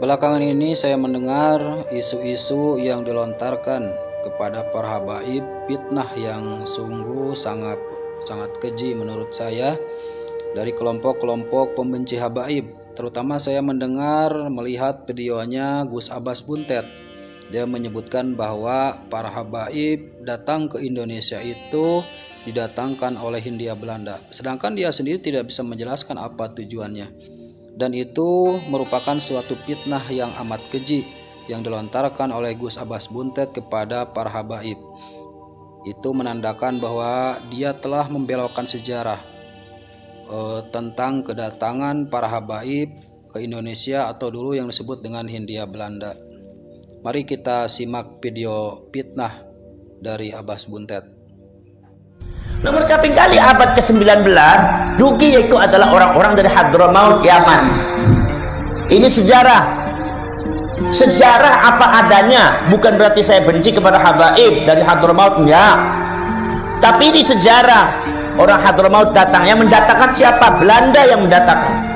Belakangan ini saya mendengar isu-isu yang dilontarkan kepada para habaib, fitnah yang sungguh sangat keji menurut saya dari kelompok-kelompok pembenci habaib. Terutama saya melihat videonya Gus Abbas Buntet. Dia menyebutkan bahwa para habaib datang ke Indonesia itu didatangkan oleh Hindia Belanda. Sedangkan dia sendiri tidak bisa menjelaskan apa tujuannya. Dan itu merupakan suatu fitnah yang amat keji yang dilontarkan oleh Gus Abbas Buntet kepada para habaib. Itu menandakan bahwa dia telah membelokkan sejarah tentang kedatangan para habaib ke Indonesia atau dulu yang disebut dengan Hindia Belanda. Mari kita simak video fitnah dari Abbas Buntet. Nomor kaping kali abad ke-19, rugi yaitu adalah orang-orang dari Hadramaut, Yaman. Ini sejarah. Sejarah apa adanya, bukan berarti saya benci kepada habaib dari Hadramaut, enggak. Tapi ini sejarah. Orang Hadramaut datang, yang mendatangkan siapa? Belanda yang mendatangkan.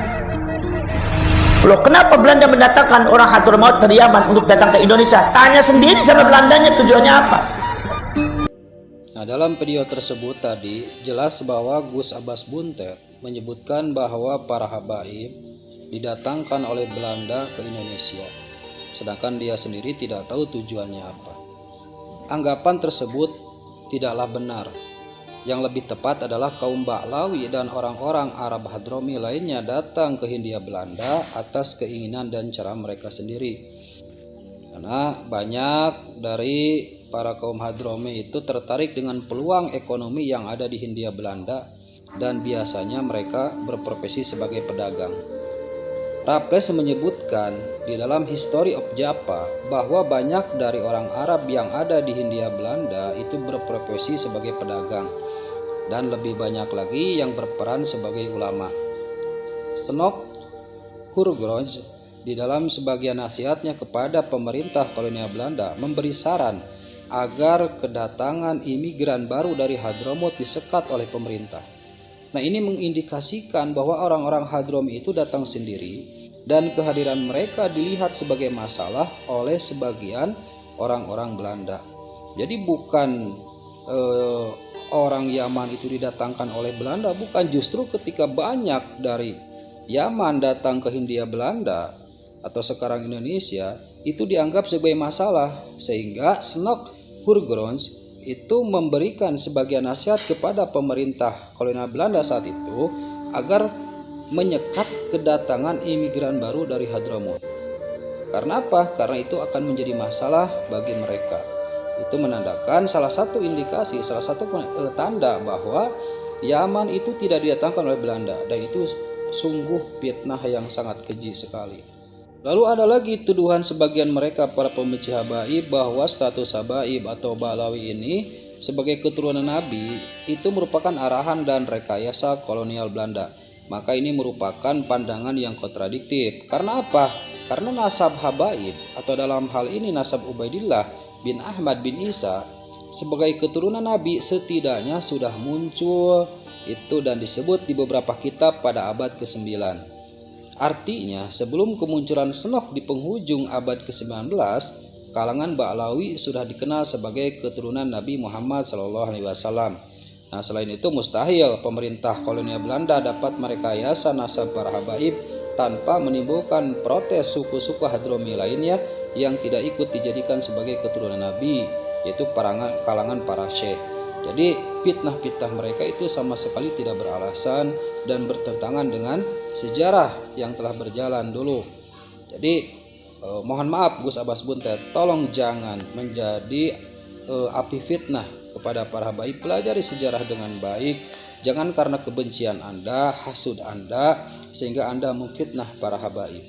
Loh, kenapa Belanda mendatangkan orang Hadramaut dari Yaman untuk datang ke Indonesia? Tanya sendiri sama Belandanya, tujuannya apa? Nah, dalam video tersebut tadi jelas bahwa Gus Abbas Buntet menyebutkan bahwa para habaib didatangkan oleh Belanda ke Indonesia, sedangkan dia sendiri tidak tahu tujuannya apa. Anggapan tersebut tidaklah benar. Yang lebih tepat adalah kaum Ba'lawi dan orang-orang Arab Hadromi lainnya datang ke Hindia Belanda atas keinginan dan cara mereka sendiri. Karena banyak dari para kaum Hadromi itu tertarik dengan peluang ekonomi yang ada di Hindia Belanda dan biasanya mereka berprofesi sebagai pedagang. Raples menyebutkan di dalam History of Java bahwa banyak dari orang Arab yang ada di Hindia Belanda itu berprofesi sebagai pedagang dan lebih banyak lagi yang berperan sebagai ulama. Snok Hurgroj di dalam sebagian nasihatnya kepada pemerintah kolonial Belanda memberi saran agar kedatangan imigran baru dari Hadramaut disekat oleh pemerintah. Nah, ini mengindikasikan bahwa orang-orang Hadrami itu datang sendiri dan kehadiran mereka dilihat sebagai masalah oleh sebagian orang-orang Belanda. Jadi bukan orang Yaman itu didatangkan oleh Belanda, bukan, justru ketika banyak dari Yaman datang ke Hindia Belanda atau sekarang Indonesia itu dianggap sebagai masalah, sehingga Snok Hurgrons itu memberikan sebagian nasihat kepada pemerintah kolonial Belanda saat itu agar menyekat kedatangan imigran baru dari Hadramaut. Karena apa? Karena itu akan menjadi masalah bagi mereka. Itu menandakan salah satu indikasi, salah satu tanda bahwa Yaman itu tidak didatangkan oleh Belanda, dan itu sungguh fitnah yang sangat keji sekali. Lalu ada lagi tuduhan sebagian mereka para pembenci habaib bahwa status habaib atau Ba'lawi ini sebagai keturunan Nabi itu merupakan arahan dan rekayasa kolonial Belanda. Maka ini merupakan pandangan yang kontradiktif. Karena apa? Karena nasab habaib atau dalam hal ini nasab Ubaidillah bin Ahmad bin Isa sebagai keturunan Nabi setidaknya sudah muncul itu dan disebut di beberapa kitab pada abad ke-9. Artinya, sebelum kemunculan Snok di penghujung abad ke-19, kalangan Ba'lawi sudah dikenal sebagai keturunan Nabi Muhammad SAW. Nah, selain itu mustahil pemerintah kolonial Belanda dapat merekayasa nasab para habaib tanpa menimbulkan protes suku-suku Hadromi lainnya yang tidak ikut dijadikan sebagai keturunan Nabi, yaitu kalangan para syekh. Jadi fitnah-fitnah mereka itu sama sekali tidak beralasan dan bertentangan dengan sejarah yang telah berjalan dulu. Jadi mohon maaf Gus Abbas Buntet, tolong jangan menjadi api fitnah kepada para habaib. Pelajari sejarah dengan baik, jangan karena kebencian Anda, hasud Anda, sehingga Anda memfitnah para habaib.